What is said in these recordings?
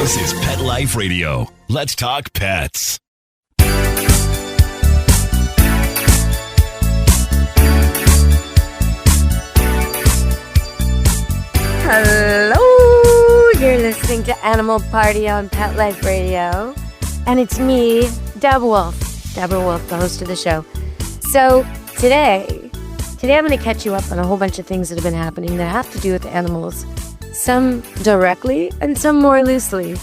This is Pet Life Radio. Let's talk pets. Hello, you're listening to Animal Party on Pet Life Radio, and it's me, Deb Wolfe, Deborah Wolfe, the host of the show. So today I'm going to catch you up on a whole bunch of things that have been happening that have to do with animals, some directly and some more loosely.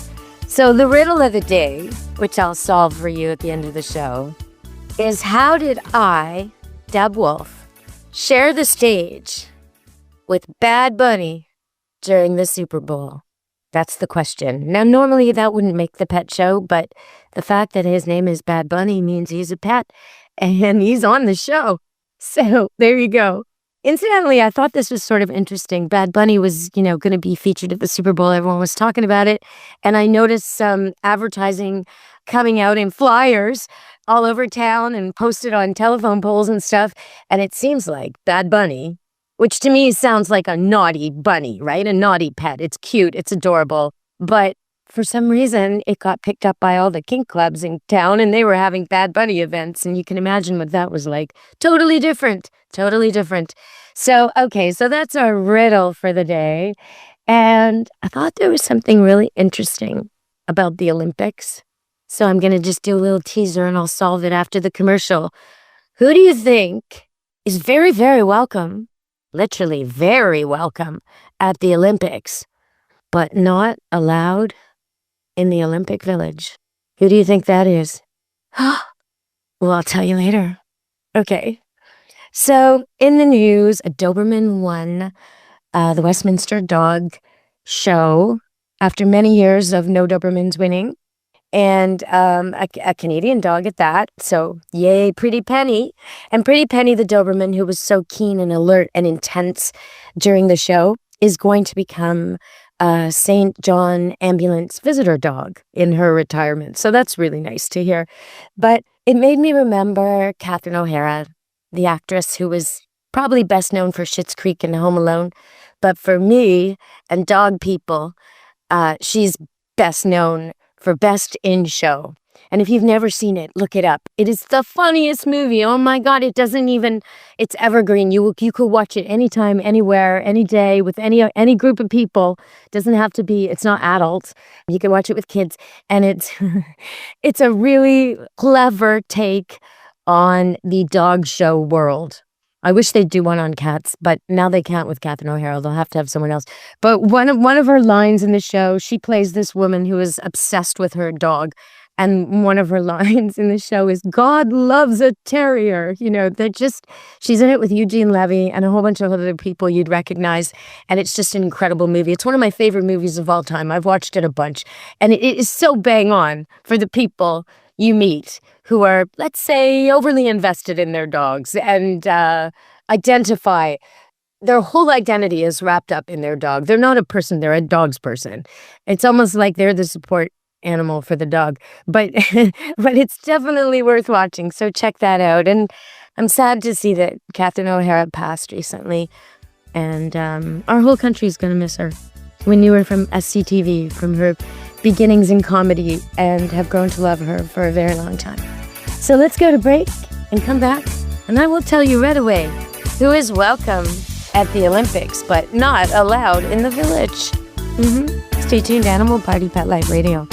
So the riddle of the day, which I'll solve for you at the end of the show, is how did I, Deb Wolfe, share the stage with Bad Bunny during the Super Bowl? That's the question. Now, normally that wouldn't make the pet show, but the fact that his name is Bad Bunny means he's a pet and he's on the show. So there you go. Incidentally, I thought this was sort of interesting. Bad Bunny was, going to be featured at the Super Bowl. Everyone was talking about it. And I noticed some advertising coming out in flyers all over town and posted on telephone poles and stuff. And it seems like Bad Bunny, which to me sounds like a naughty bunny, right? A naughty pet. It's cute. It's adorable. But for some reason, it got picked up by all the kink clubs in town, and they were having Bad Bunny events. And you can imagine what that was like. Totally different. Totally different. So, okay, so that's our riddle for the day. And I thought there was something really interesting about the Olympics. So I'm going to just do a little teaser, and I'll solve it after the commercial. Who do you think is very, very welcome? Literally very welcome at the Olympics, but not allowed in the Olympic Village. Who do you think that is? Well, I'll tell you later. Okay. So in the news, a Doberman won the Westminster dog show after many years of no Dobermans winning. And a Canadian dog at that. So yay, Pretty Penny. And Pretty Penny, the Doberman, who was so keen and alert and intense during the show, is going to become a St. John ambulance visitor dog in her retirement. So that's really nice to hear. But it made me remember Catherine O'Hara, the actress who was probably best known for Schitt's Creek and Home Alone. But for me and dog people, she's best known for Best in Show. And if you've never seen it, look it up. It is the funniest movie. Oh my God, it's evergreen. You could watch it anytime, anywhere, any day, with any group of people. It's not adults. You can watch it with kids. And it's a really clever take on the dog show world. I wish they'd do one on cats, but now they can't with Catherine O'Hara. They'll have to have someone else. But one of her lines in the show, she plays this woman who is obsessed with her dog. And one of her lines in the show is, God loves a terrier. She's in it with Eugene Levy and a whole bunch of other people you'd recognize. And it's just an incredible movie. It's one of my favorite movies of all time. I've watched it a bunch. And it is so bang on for the people you meet who are, let's say, overly invested in their dogs and identify. Their whole identity is wrapped up in their dog. They're not a person, they're a dog's person. It's almost like they're the support animal for the dog. But it's definitely worth watching, so check that out. And I'm sad to see that Catherine O'Hara passed recently. And our whole country is going to miss her. We knew her from SCTV, from her beginnings in comedy, and have grown to love her for a very long time. So let's go to break and come back, and I will tell you right away who is welcome at the Olympics, but not allowed in the village. Stay tuned to Animal Party Pet Life Radio.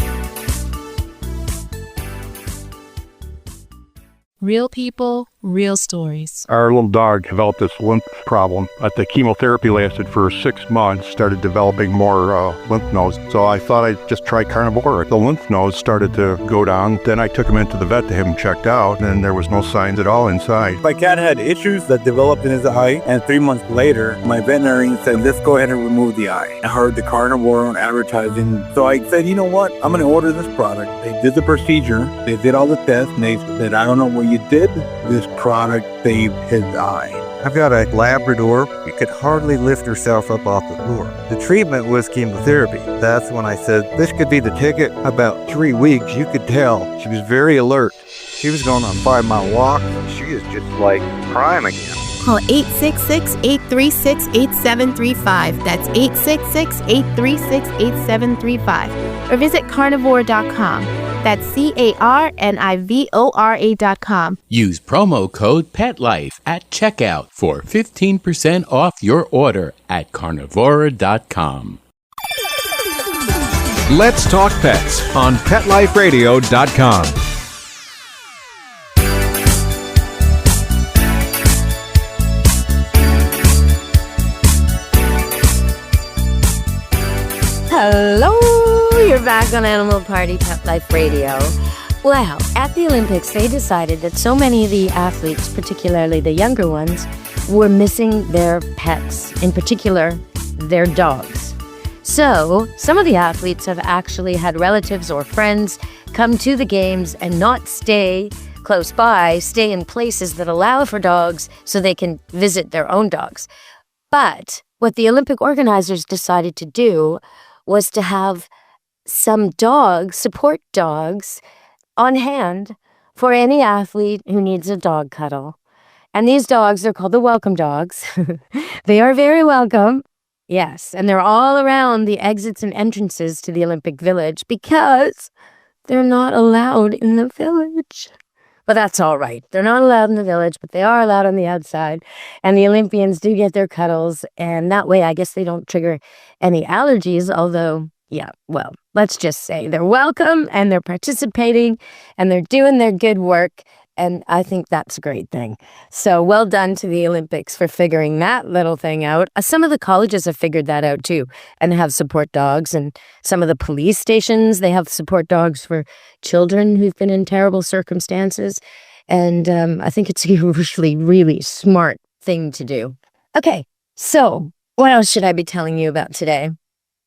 Real people, real stories. Our little dog developed this lymph problem. The chemotherapy lasted for 6 months, started developing more lymph nodes. So I thought I'd just try carnivore. The lymph nodes started to go down. Then I took him into the vet to have him checked out, and there was no signs at all inside. My cat had issues that developed in his eye, and 3 months later, my veterinarian said, let's go ahead and remove the eye. I heard the carnivore on advertising, so I said, you know what? I'm going to order this product. They did the procedure, they did all the tests, and they said, I don't know what you did. This product saved his eye. I've got a Labrador. She could hardly lift herself up off the floor. The treatment was chemotherapy. That's when I said, this could be the ticket. About 3 weeks, you could tell. She was very alert. She was going on a 5-mile walk. She is just like prime again. call 866-836-8735. That's 866-836-8735. Or visit carnivora.com. That's carnivora.com. Use promo code PETLIFE at checkout for 15% off your order at carnivora.com. Let's Talk Pets on PetLifeRadio.com. Hello, you're back on Animal Party Pet Life Radio. Well, at the Olympics, they decided that so many of the athletes, particularly the younger ones, were missing their pets, in particular, their dogs. So, some of the athletes have actually had relatives or friends come to the games and not stay close by, stay in places that allow for dogs so they can visit their own dogs. But what the Olympic organizers decided to do was to have some dogs, support dogs, on hand for any athlete who needs a dog cuddle. And these dogs are called the welcome dogs. They are very welcome. Yes, and they're all around the exits and entrances to the Olympic Village because they're not allowed in the village. But that's all right. They're not allowed in the village, but they are allowed on the outside. And the Olympians do get their cuddles. And that way, I guess they don't trigger any allergies. Although, yeah, well, let's just say they're welcome and they're participating and they're doing their good work. And I think that's a great thing. So well done to the Olympics for figuring that little thing out. Some of the colleges have figured that out too and have support dogs. And some of the police stations, they have support dogs for children who've been in terrible circumstances. And I think it's a really smart thing to do. Okay, so what else should I be telling you about today?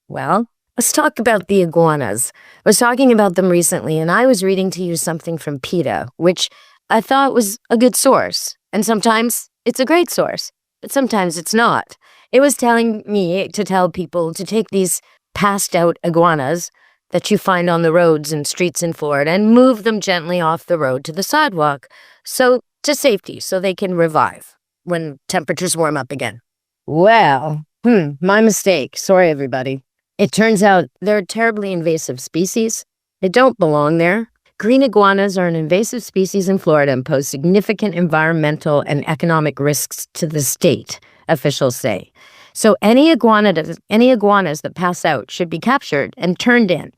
Well, let's talk about the iguanas. I was talking about them recently, and I was reading to you something from PETA, which I thought was a good source. And sometimes it's a great source, but sometimes it's not. It was telling me to tell people to take these passed out iguanas that you find on the roads and streets in Florida and move them gently off the road to the sidewalk. So to safety, so they can revive when temperatures warm up again. Well, my mistake. Sorry, everybody. It turns out they're a terribly invasive species. They don't belong there. Green iguanas are an invasive species in Florida and pose significant environmental and economic risks to the state, officials say. So any iguanas that pass out should be captured and turned in.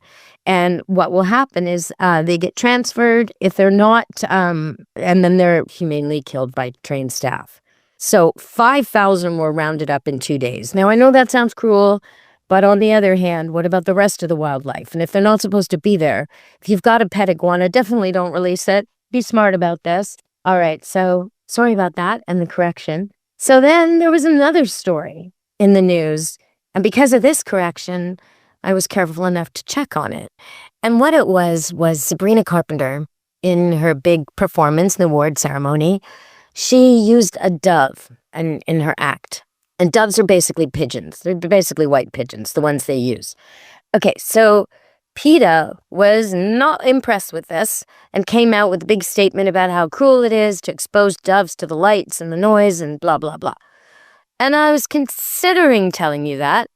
And what will happen is they get transferred if they're not, and then they're humanely killed by trained staff. So 5,000 were rounded up in 2 days. Now, I know that sounds cruel, but on the other hand, what about the rest of the wildlife? And if they're not supposed to be there, if you've got a pet iguana, definitely don't release it. Be smart about this. All right, so sorry about that and the correction. So then there was another story in the news. And because of this correction, I was careful enough to check on it. And what it was Sabrina Carpenter, in her big performance in the award ceremony, she used a dove in her act. And doves are basically pigeons. They're basically white pigeons, the ones they use. Okay, so PETA was not impressed with this and came out with a big statement about how cruel it is to expose doves to the lights and the noise and blah, blah, blah. And I was considering telling you that,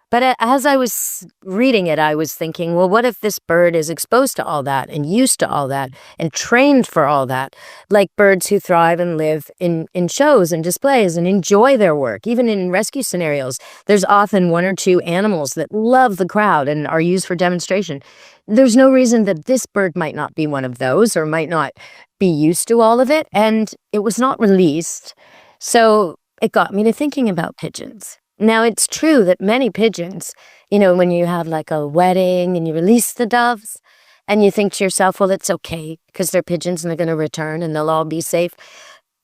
but as I was reading it, I was thinking, well, what if this bird is exposed to all that and used to all that and trained for all that, like birds who thrive and live in shows and displays and enjoy their work. Even in rescue scenarios, there's often one or two animals that love the crowd and are used for demonstration. There's no reason that this bird might not be one of those or might not be used to all of it, and it was not released. So it got me to thinking about pigeons. Now, it's true that many pigeons, when you have like a wedding and you release the doves and you think to yourself, well, it's okay because they're pigeons and they're going to return and they'll all be safe.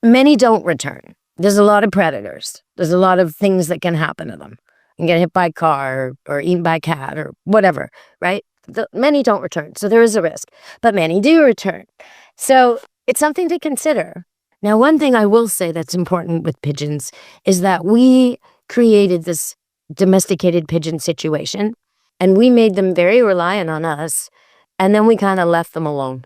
Many don't return. There's a lot of predators. There's a lot of things that can happen to them. You can get hit by a car or eaten by a cat or whatever, right? Many don't return, so there is a risk, but many do return. So it's something to consider. Now, one thing I will say that's important with pigeons is that we created this domesticated pigeon situation, and we made them very reliant on us, and then we kind of left them alone.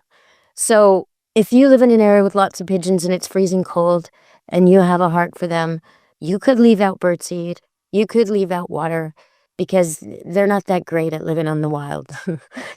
So if you live in an area with lots of pigeons and it's freezing cold, and you have a heart for them, you could leave out birdseed, you could leave out water, because they're not that great at living on the wild.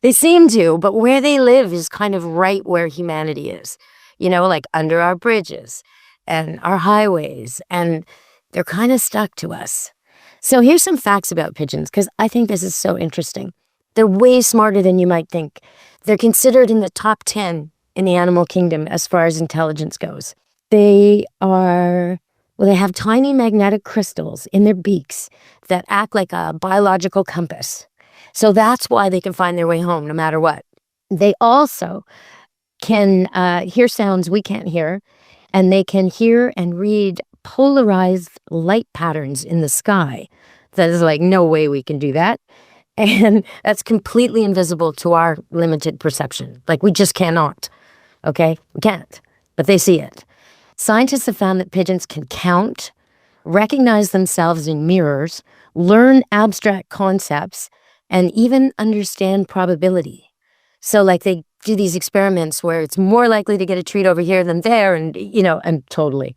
They seem to, but where they live is kind of right where humanity is, like under our bridges and our highways, and they're kind of stuck to us. So here's some facts about pigeons, because I think this is so interesting. They're way smarter than you might think. They're considered in the top 10 in the animal kingdom as far as intelligence goes. They have tiny magnetic crystals in their beaks that act like a biological compass. So that's why they can find their way home no matter what. They also can hear sounds we can't hear, and they can hear and read polarized light patterns in the sky. That is like, no way we can do that. And that's completely invisible to our limited perception. Like, we just cannot. Okay? We can't. But they see it. Scientists have found that pigeons can count, recognize themselves in mirrors, learn abstract concepts, and even understand probability. So, like, they do these experiments where it's more likely to get a treat over here than there, and totally.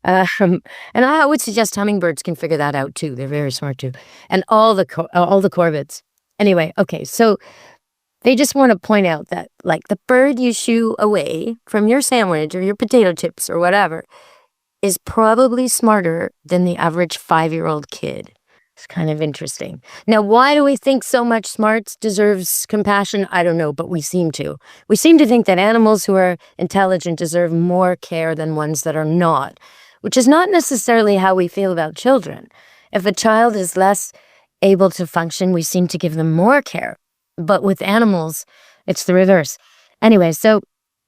And I would suggest hummingbirds can figure that out too. They're very smart too. And all the corvids. Anyway, okay, so they just want to point out that, like, the bird you shoo away from your sandwich or your potato chips or whatever is probably smarter than the average 5-year-old kid. It's kind of interesting. Now, why do we think so much smarts deserves compassion? I don't know, but we seem to. We seem to think that animals who are intelligent deserve more care than ones that are not, which is not necessarily how we feel about children. If a child is less able to function, we seem to give them more care. But with animals, it's the reverse. Anyway, so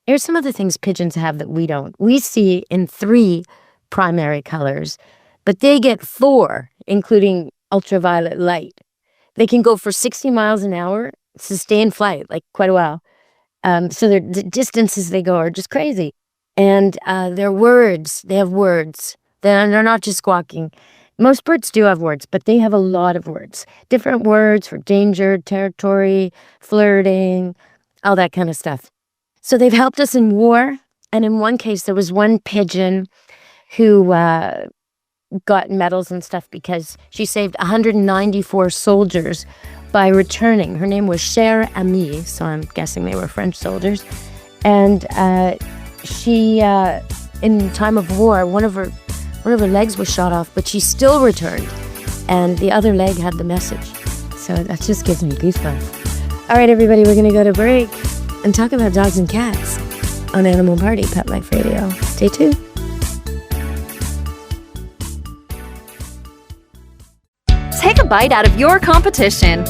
here's some of the things pigeons have that we don't. We see in 3 primary colors, but they get 4, including ultraviolet light. They can go for 60 miles an hour, sustained flight, like quite a while. So the distances they go are just crazy. And their words, they have words. They're not just squawking. Most birds do have words, but they have a lot of words. Different words for danger, territory, flirting, all that kind of stuff. So they've helped us in war. And in one case, there was one pigeon who got medals and stuff because she saved 194 soldiers by returning. Her name was Cher Ami, so I'm guessing they were French soldiers. And she, in time of war, one of her legs was shot off, but she still returned. And the other leg had the message. So that just gives me goosebumps. All right, everybody, we're going to go to break and talk about dogs and cats on Animal Party, Pet Life Radio. Stay tuned. Take a bite out of your competition.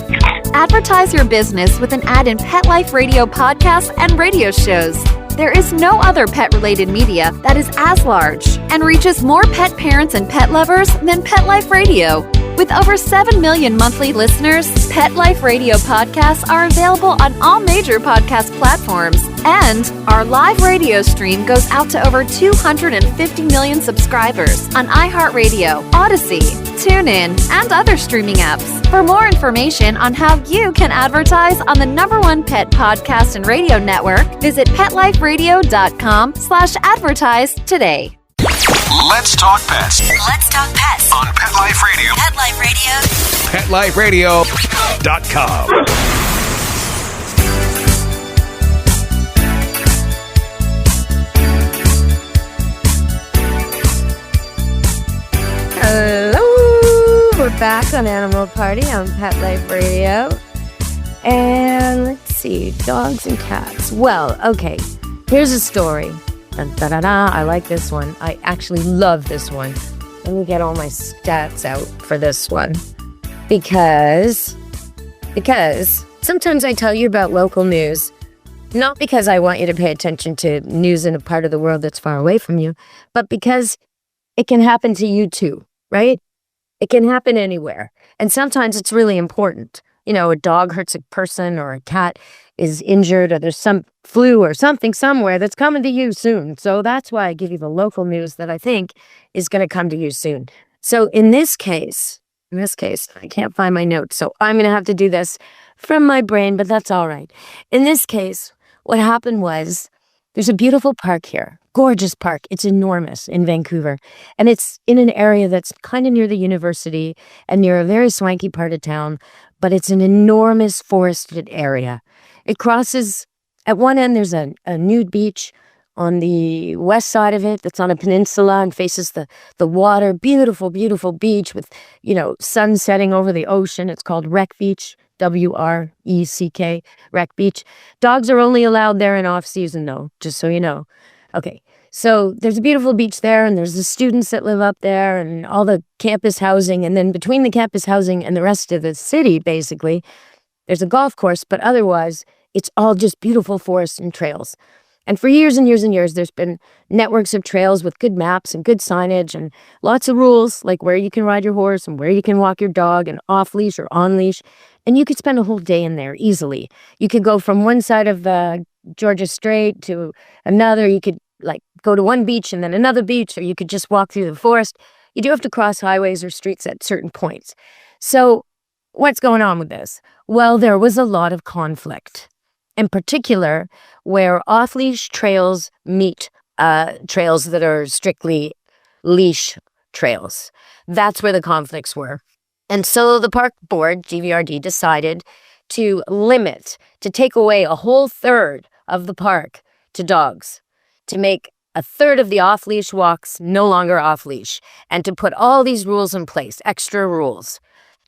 Advertise your business with an ad in Pet Life Radio podcasts and radio shows. There is no other pet-related media that is as large and reaches more pet parents and pet lovers than Pet Life Radio. With over 7 million monthly listeners, Pet Life Radio podcasts are available on all major podcast platforms. And our live radio stream goes out to over 250 million subscribers on iHeartRadio, Odyssey, TuneIn, and other streaming apps. For more information on how you can advertise on the #1 pet podcast and radio network, visit PetLifeRadio.com/advertise today. Let's talk pets. Let's talk pets On Pet Life Radio. Pet Life Radio. PetLifeRadio.com. Hello, we're back on Animal Party on Pet Life Radio. And let's see, dogs and cats. Well, okay, here's a story. Dun, da, da, da. I like this one. I actually love this one. Let me get all my stats out for this one. Because sometimes I tell you about local news, not because I want you to pay attention to news in a part of the world that's far away from you, but because it can happen to you too, right? It can happen anywhere. And sometimes it's really important. You know, a dog hurts a person or a cat is injured or there's some flu or something somewhere that's coming to you soon. So that's why I give you the local news that I think is going to come to you soon. So in this case, I can't find my notes, so I'm going to have to do this from my brain, but that's all right. In this case, what happened was There's a beautiful park here, gorgeous park. It's enormous in Vancouver. And it's in an area that's kind of near the university and near a very swanky part of town, but it's an enormous forested area. It crosses, at one end, there's a nude beach on the west side of it that's on a peninsula and faces the water. Beautiful, beautiful beach with, sun setting over the ocean. It's called Wreck Beach. WRECK, Wreck Beach. Dogs are only allowed there in off season, though, just so you know. Okay, so there's a beautiful beach there, and there's the students that live up there, and all the campus housing, and then between the campus housing and the rest of the city, basically, there's a golf course, but otherwise, it's all just beautiful forests and trails. And for years and years and years, there's been networks of trails with good maps and good signage and lots of rules, like where you can ride your horse and where you can walk your dog and off-leash or on-leash. And you could spend a whole day in there easily. You could go from one side of Georgia Strait to another. You could go to one beach and then another beach, or you could just walk through the forest. You do have to cross highways or streets at certain points. So what's going on with this? Well, there was a lot of conflict. In particular, where off-leash trails meet trails that are strictly leash trails. That's where the conflicts were. And so the park board, GVRD, decided to take away a whole third of the park to dogs, to make a third of the off-leash walks no longer off-leash, and to put all these rules in place, extra rules.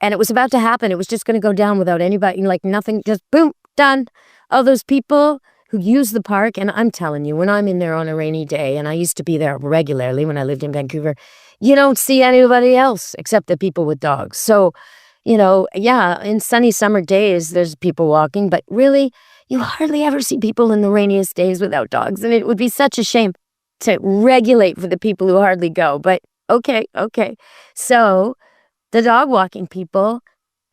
And it was about to happen. It was just going to go down without anybody, nothing, just boom, done. All those people who use the park, and I'm telling you, when I'm in there on a rainy day, and I used to be there regularly when I lived in Vancouver, you don't see anybody else except the people with dogs. So, in sunny summer days, there's people walking, but really, you hardly ever see people in the rainiest days without dogs. And it would be such a shame to regulate for the people who hardly go. But okay. So the dog walking people,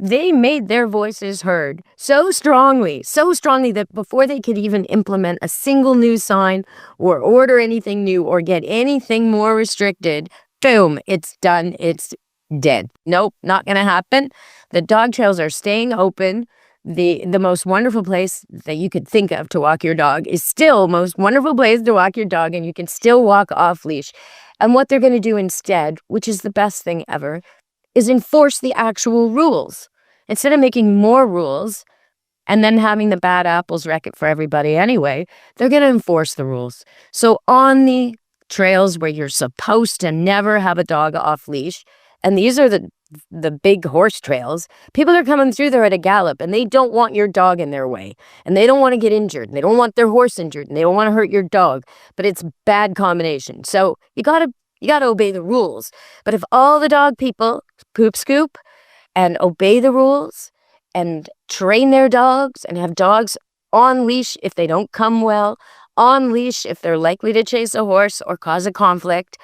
they made their voices heard so strongly that before they could even implement a single new sign or order anything new or get anything more restricted, boom, it's done. It's dead. Nope, not going to happen. The dog trails are staying open. The most wonderful place that you could think of to walk your dog is still most wonderful place to walk your dog, and you can still walk off leash. And what they're going to do instead, which is the best thing ever, is enforce the actual rules. Instead of making more rules and then having the bad apples wreck it for everybody anyway, they're going to enforce the rules. So on the trails where you're supposed to never have a dog off leash, and these are the big horse trails, people are coming through there at a gallop, and they don't want your dog in their way, and they don't want to get injured, and they don't want their horse injured, and they don't want to hurt your dog, but it's bad combination. So you gotta obey the rules. But if all the dog people poop scoop and obey the rules and train their dogs and have dogs on leash if they don't come well, on leash if they're likely to chase a horse or cause a conflict,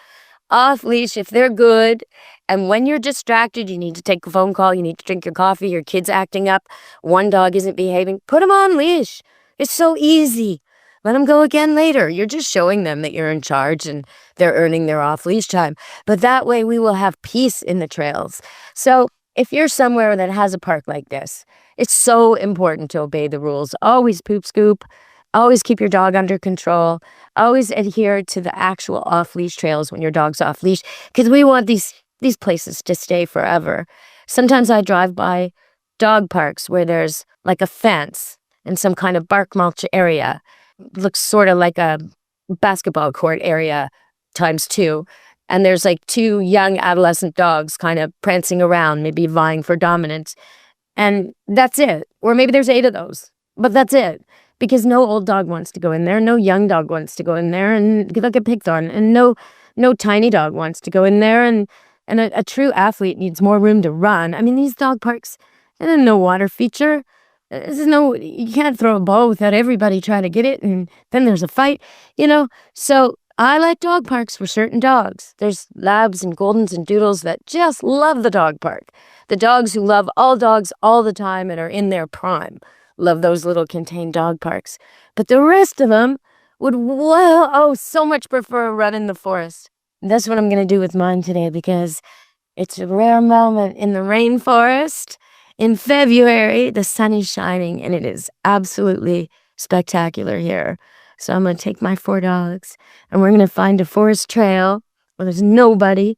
off leash if they're good, and when you're distracted, you need to take a phone call, you need to drink your coffee, your kid's acting up, one dog isn't behaving, put them on leash. It's so easy. Let them go again later. You're just showing them that you're in charge and they're earning their off-leash time. But that way we will have peace in the trails. So if you're somewhere that has a park like this, it's so important to obey the rules. Always poop scoop. Always keep your dog under control. Always adhere to the actual off-leash trails when your dog's off-leash, because we want these places to stay forever. Sometimes I drive by dog parks where there's like a fence and some kind of bark mulch area. Looks sort of like a basketball court area ×2. And there's like 2 young adolescent dogs kind of prancing around, maybe vying for dominance. And that's it. Or maybe there's 8 of those. But that's it. Because no old dog wants to go in there. No young dog wants to go in there and they'll get picked on. And no tiny dog wants to go in there. And a true athlete needs more room to run. I mean, these dog parks, and then no water feature. You can't throw a ball without everybody trying to get it. And then there's a fight, So I like dog parks for certain dogs. There's labs and goldens and doodles that just love the dog park. The dogs who love all dogs all the time and are in their prime love those little contained dog parks. But the rest of them would, so much prefer a run in the forest. And that's what I'm going to do with mine today, because it's a rare moment in the rainforest. In February, the sun is shining, and it is absolutely spectacular here. So I'm going to take my 4 dogs and we're going to find a forest trail where there's nobody.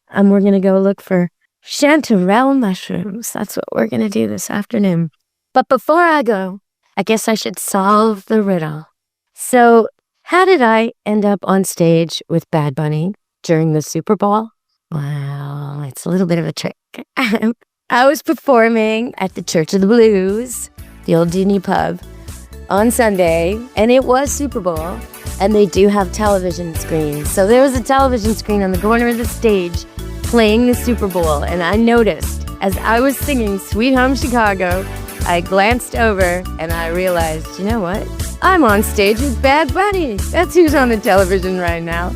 And we're going to go look for chanterelle mushrooms. That's what we're going to do this afternoon. But before I go, I guess I should solve the riddle. So how did I end up on stage with Bad Bunny during the Super Bowl? Well, it's a little bit of a trick. I was performing at the Church of the Blues, the old Disney pub, on Sunday, and it was Super Bowl, and they do have television screens. So there was a television screen on the corner of the stage playing the Super Bowl, and I noticed as I was singing Sweet Home Chicago, I glanced over and I realized, you know what? I'm on stage with Bad Bunny. That's who's on the television right now.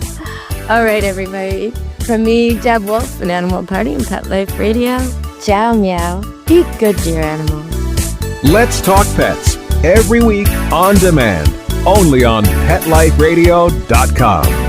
All right, everybody. From me, Deb Wolfe, an Animal Party and Pet Life Radio. Ciao, meow. Be good to your animals. Let's Talk Pets, every week on demand, only on PetLifeRadio.com.